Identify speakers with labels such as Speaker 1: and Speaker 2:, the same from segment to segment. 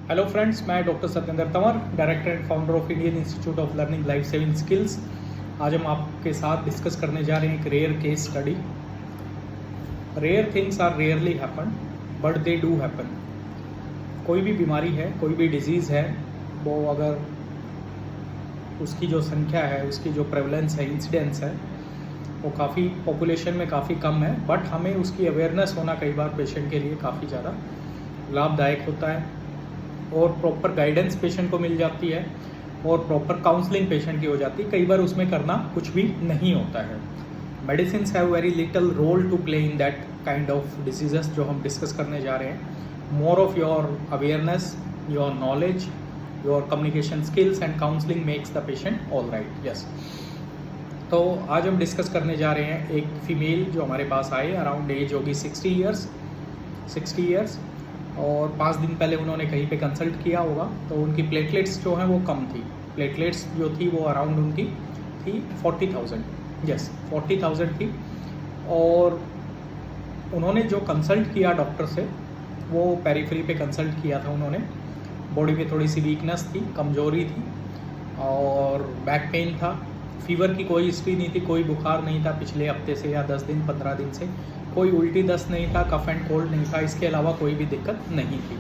Speaker 1: Hello friends, मैं doctor Satyendra Tanwar, director and founder of Indian institute of learning life saving skills. आज हम आपके साथ डिस्कस करने जा रहे हैं एक rare case study. Rare things are rarely happen but they do happen. कोई भी बीमारी है, कोई भी डिजीज़ है, वो अगर उसकी जो संख्या है, उसकी जो प्रेवलेंस है, इंसिडेंस है, वो काफ़ी पॉपुलेशन में काफ़ी कम है, बट हमें उसकी अवेयरनेस होना कई बार पेशेंट के लिए काफ़ी ज़्यादा लाभदायक होता है और प्रॉपर गाइडेंस पेशेंट को मिल जाती है और प्रॉपर काउंसलिंग पेशेंट की हो जाती है। कई बार उसमें करना कुछ भी नहीं होता है। Medicines have very little role to play in that kind of diseases जो हम डिस्कस करने जा रहे हैं। More of your awareness, your knowledge, your communication skills and counselling makes the patient all right. Yes, तो आज हम डिस्कस करने जा रहे हैं एक फीमेल जो हमारे पास आए, अराउंड एज होगी 60 ईयर्स और 5 दिन पहले उन्होंने कहीं पे कंसल्ट किया होगा। तो उनकी प्लेटलेट्स जो हैं वो कम थी। प्लेटलेट्स जो थी वो अराउंड उनकी थी 40,000, यस 40,000 थी। और उन्होंने जो कंसल्ट किया डॉक्टर से, वो पेरिफेरी पे कंसल्ट किया था उन्होंने। बॉडी में थोड़ी सी वीकनेस थी, कमजोरी थी और बैक पेन था। फीवर की कोई हिस्ट्री नहीं थी, कोई बुखार नहीं था पिछले हफ्ते से या 10 दिन 15 दिन से, कोई उल्टी दस्त नहीं था, कफ एंड कोल्ड नहीं था, इसके अलावा कोई भी दिक्कत नहीं थी।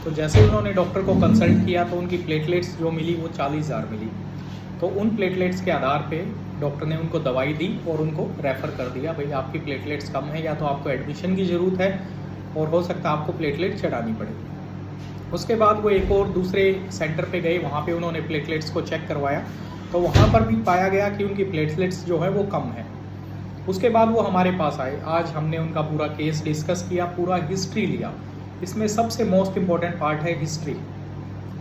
Speaker 1: तो जैसे उन्होंने डॉक्टर को कंसल्ट किया तो उनकी प्लेटलेट्स जो मिली वो 40,000 मिली। तो उन प्लेटलेट्स के आधार पे डॉक्टर ने उनको दवाई दी और उनको रेफ़र कर दिया, भाई आपकी प्लेटलेट्स कम है, या तो आपको एडमिशन की ज़रूरत है और हो सकता है आपको प्लेटलेट चढ़ानी पड़े। उसके बाद वो एक और दूसरे सेंटर पे गए, वहाँ पे उन्होंने प्लेटलेट्स को चेक करवाया तो वहाँ पर भी पाया गया कि उनकी प्लेटलेट्स जो है वो कम है। उसके बाद वो हमारे पास आए। आज हमने उनका पूरा केस डिस्कस किया, पूरा हिस्ट्री लिया। इसमें सबसे मोस्ट इम्पॉर्टेंट पार्ट है हिस्ट्री,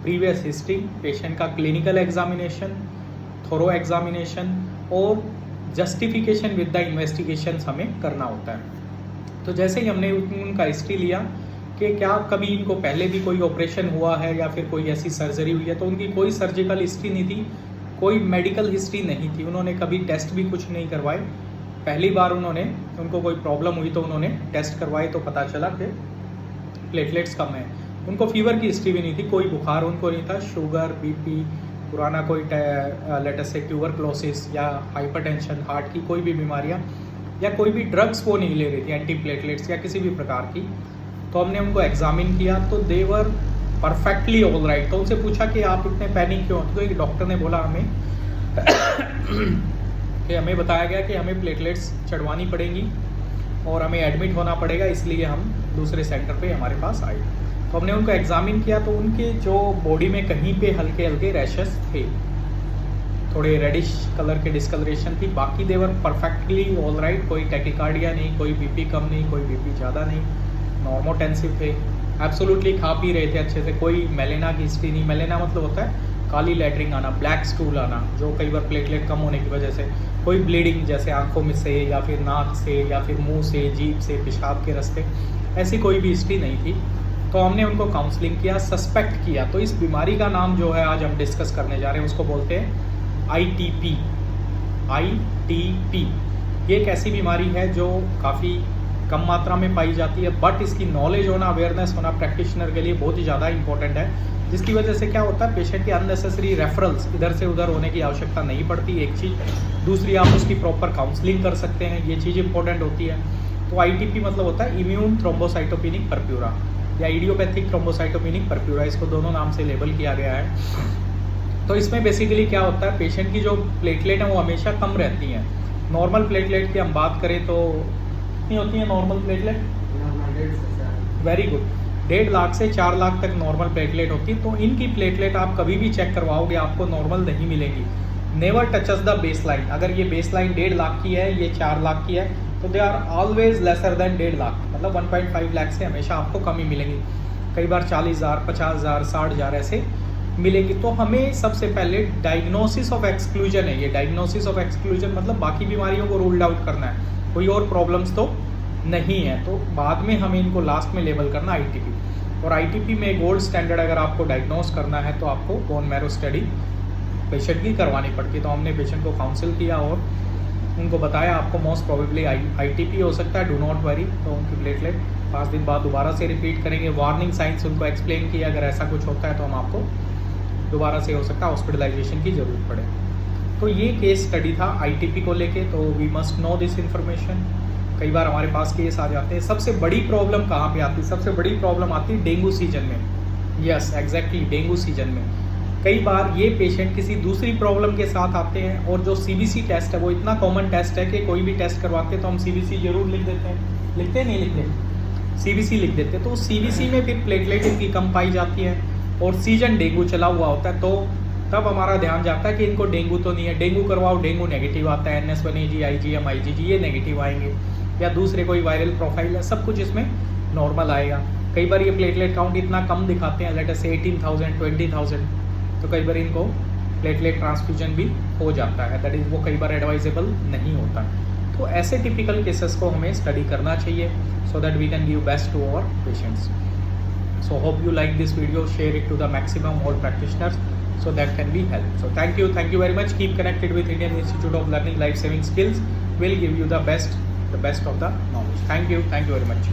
Speaker 1: प्रीवियस हिस्ट्री, पेशेंट का क्लिनिकल एग्जामिनेशन, थोरो एग्जामिनेशन और जस्टिफिकेशन विद द इन्वेस्टिगेशन हमें करना होता है। तो जैसे ही हमने उनका हिस्ट्री लिया कि क्या कभी इनको पहले भी कोई ऑपरेशन हुआ है या फिर कोई ऐसी सर्जरी हुई है, तो उनकी कोई सर्जिकल हिस्ट्री नहीं थी, कोई मेडिकल हिस्ट्री नहीं थी, उन्होंने कभी टेस्ट भी कुछ नहीं करवाए। पहली बार उनको कोई प्रॉब्लम हुई तो उन्होंने टेस्ट करवाए तो पता चला कि प्लेटलेट्स कम है। उनको फीवर की हिस्ट्री भी नहीं थी, कोई बुखार उनको नहीं था, शुगर, बीपी, पुराना कोई लेटेस्ट से ट्यूबरक्लोसिस या हाइपरटेंशन, हार्ट की कोई भी बीमारियां या कोई भी ड्रग्स वो नहीं ले रही थी, एंटी प्लेटलेट्स या किसी भी प्रकार की। तो हमने उनको एग्जामिन किया तो देवर परफेक्टली ऑल राइट। तो उनसे पूछा कि आप इतने पैनिक क्यों? तो एक डॉक्टर ने बोला हमें कि हमें बताया गया कि हमें प्लेटलेट्स चढ़वानी पड़ेंगी और हमें एडमिट होना पड़ेगा, इसलिए हम दूसरे सेंटर पे हमारे पास आए। तो हमने उनको एग्जामिन किया तो उनके जो बॉडी में कहीं पे हल्के हल्के रैशेस थे, थोड़े रेडिश कलर के डिस्कलरेशन थी, बाकी देवर परफेक्टली ऑल राइट। कोई टैकिकार्डिया नहीं, कोई बीपी कम नहीं, कोई बीपी ज़्यादा नहीं, नॉर्मोटेंसिव थे, एब्सोल्युटली खा पी रहे थे अच्छे से, कोई मेलेना की हिस्ट्री नहीं। मेलेना मतलब होता है काली लैटरिंग आना, ब्लैक स्टूल आना, जो कई बार प्लेटलेट कम होने की वजह से, कोई ब्लीडिंग जैसे आंखों में से या फिर नाक से या फिर मुंह से, जीभ से, पेशाब के रास्ते, ऐसी कोई भी हिस्ट्री नहीं थी। तो हमने उनको काउंसलिंग किया, सस्पेक्ट किया। तो इस बीमारी का नाम जो है आज हम डिस्कस करने जा रहे हैं उसको बोलते हैं ITP। ये एक ऐसी बीमारी है जो काफ़ी कम मात्रा में पाई जाती है, बट इसकी नॉलेज होना, अवेयरनेस होना प्रैक्टिशनर के लिए बहुत ही ज़्यादा इंपॉर्टेंट है, जिसकी वजह से क्या होता है, पेशेंट के अननेसेसरी रेफरल्स इधर से उधर होने की आवश्यकता नहीं पड़ती, एक चीज़। दूसरी, आप उसकी प्रॉपर काउंसलिंग कर सकते हैं, ये चीज़ इंपॉर्टेंट होती है। तो ITP मतलब होता है इम्यून थ्रोम्बोसाइटोपेनिक परप्यूरा या इडियोपैथिक थ्रोम्बोसाइटोपेनिक परप्यूरा, इसको दोनों नाम से लेबल किया गया है। तो इसमें बेसिकली क्या होता है, पेशेंट की जो प्लेटलेट है वो हमेशा कम रहती हैं। नॉर्मल प्लेटलेट की हम बात करें तो कितनी होती है normal platelet? Very good, 1.5 lakh से 4 लाख तक नॉर्मल प्लेटलेट होती है। तो इनकी प्लेटलेट आप कभी भी चेक करवाओगे आपको नॉर्मल नहीं मिलेंगी। Never touches the base line. अगर ये बेस लाइन 1.5 लाख की है, ये 4 लाख की है, तो they are always lesser than 1.5 lakh, मतलब 1.5 लाख से हमेशा आपको कम ही मिलेंगी। कई बार 40,000, 50,000, 60,000 ऐसे मिलेंगी। तो हमें सबसे पहले डायग्नोसिस ऑफ एक्सक्लूजन है ये। डायग्नोसिस ऑफ एक्सक्लूजन मतलब बाकी बीमारियों को रूल्ड आउट करना है, कोई और प्रॉब्लम्स तो नहीं है। तो बाद में हमें इनको लास्ट में लेबल करना ITP। और ITP में गोल्ड स्टैंडर्ड अगर आपको डायग्नोस करना है तो आपको बोन मैरो स्टडी पेशेंट की करवानी पड़ती है। तो हमने पेशेंट को काउंसिल किया और उनको बताया आपको मोस्ट प्रोबेबली ITP हो सकता है, डू नॉट वरी। तो उनकी प्लेटलेट 5 दिन बाद दोबारा से रिपीट करेंगे, वार्निंग साइंस उनको एक्सप्लेन किया, अगर ऐसा कुछ होता है तो हम आपको दोबारा से हो सकता है हॉस्पिटलाइजेशन की ज़रूरत पड़े। तो ये केस स्टडी था आईटीपी को लेके, तो we must know this information. कई बार हमारे पास केस आ जाते हैं। सबसे बड़ी प्रॉब्लम कहाँ पे आती है? सबसे बड़ी प्रॉब्लम आती है डेंगू सीजन में। यस एग्जैक्टली, डेंगू सीजन में कई बार ये पेशेंट किसी दूसरी प्रॉब्लम के साथ आते हैं, और जो सीबीसी टेस्ट है वो इतना कॉमन टेस्ट है कि कोई भी टेस्ट करवाते हैं तो हम सीबीसी जरूर लिख देते हैं। लिखते नहीं लिखते, सीबीसी लिख देते हैं। तो सीबीसी में फिर प्लेटलेट इनकी कम पाई जाती है और सीजन डेंगू चला हुआ होता है, तो तब हमारा ध्यान जाता है कि इनको डेंगू तो नहीं है। डेंगू करवाओ, डेंगू नेगेटिव आता है, NS1AG, IgM, IgG ये नेगेटिव आएंगे, या दूसरे कोई वायरल प्रोफाइल है, सब कुछ इसमें नॉर्मल आएगा। कई बार ये प्लेटलेट काउंट इतना कम दिखाते हैं, लेट अस से 18,000 20,000, तो कई बार इनको प्लेटलेट ट्रांसफ्यूजन भी हो जाता है, दैट इज़ वो कई बार एडवाइजेबल नहीं होता। तो ऐसे टिपिकल केसेस को हमें स्टडी करना चाहिए, so that we can give best to our patients. So hope you like this video, share it to the maximum all practitioners so that can be helped. So thank you very much. Keep connected with Indian Institute of Learning Life Saving Skills. Will give you the best of the knowledge. Thank you very much.